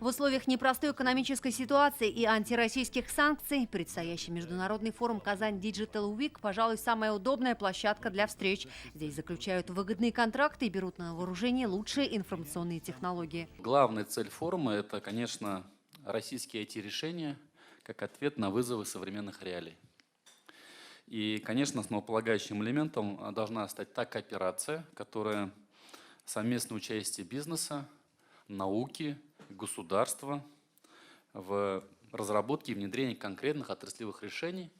В условиях непростой экономической ситуации и антироссийских санкций предстоящий международный форум «Казань Digital Week» – пожалуй, самая удобная площадка для встреч. Здесь заключают выгодные контракты и берут на вооружение лучшие информационные технологии. Главная цель форума – это, конечно, российские IT-решения как ответ на вызовы современных реалий. И, конечно, основополагающим элементом должна стать та кооперация, которая совместное участие бизнеса, науки, государства в разработке и внедрении конкретных отраслевых решений,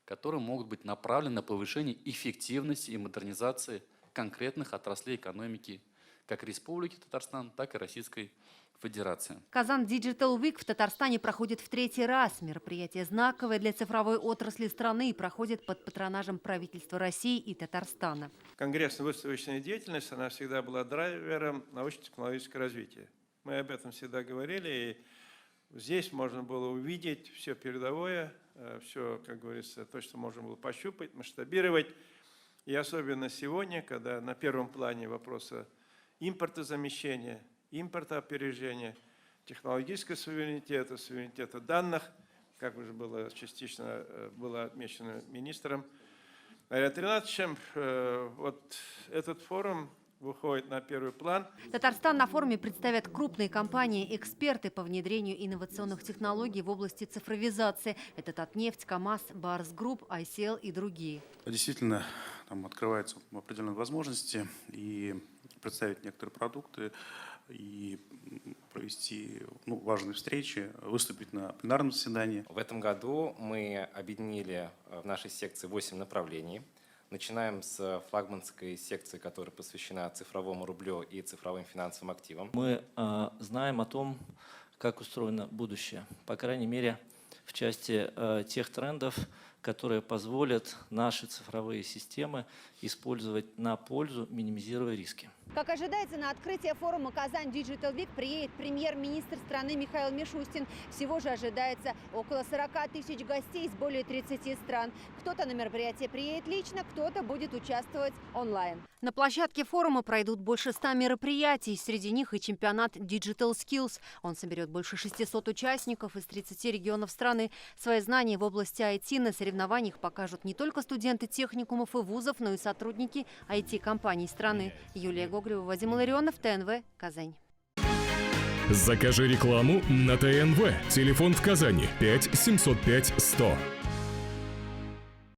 которые могут быть направлены на повышение эффективности и модернизации конкретных отраслей экономики как Республики Татарстан, так и Российской Федерации. Казань Digital Week в Татарстане проходит в 3-й раз. Мероприятие знаковое для цифровой отрасли страны и проходит под патронажем правительства России и Татарстана. Конгрессно-выставочная деятельность, она всегда была драйвером научно-технологического развития. Мы об этом всегда говорили, и здесь можно было увидеть все передовое, все, как говорится, то, что можно было пощупать, масштабировать. И особенно сегодня, когда на первом плане вопроса импортозамещения, импортоопережения, технологического суверенитета, суверенитета данных, как уже было частично отмечено министром Марием Ринатовичем, вот этот форум выходит на первый план. Татарстан на форуме представят крупные компании, эксперты по внедрению инновационных технологий в области цифровизации. Это Татнефть, КАМАЗ, Барс Групп, ICL и другие. Действительно, там открываются определенные возможности и представить некоторые продукты, и провести важные встречи, выступить на пленарном заседании. В этом году мы объединили в нашей секции 8 направлений. Начинаем с флагманской секции, которая посвящена цифровому рублю и цифровым финансовым активам. Мы знаем о том, как устроено будущее, по крайней мере, в части тех трендов, которые позволят наши цифровые системы использовать на пользу, минимизируя риски. Как ожидается, на открытие форума «Казань Digital Week» приедет премьер-министр страны Михаил Мишустин. Всего же ожидается около 40 тысяч гостей из более 30 стран. Кто-то на мероприятие приедет лично, кто-то будет участвовать онлайн. На площадке форума пройдут больше 100 мероприятий. Среди них и чемпионат Digital Skills. Он соберет больше 600 участников из 30 регионов страны. Свои знания в области IT на соревнованиях покажут не только студенты техникумов и вузов, но и сотрудники IT-компаний страны. Юлия Гоголева, Вадим Ларионов, ТНВ, Казань. Закажи рекламу на ТНВ. Телефон в Казани 5 705 100.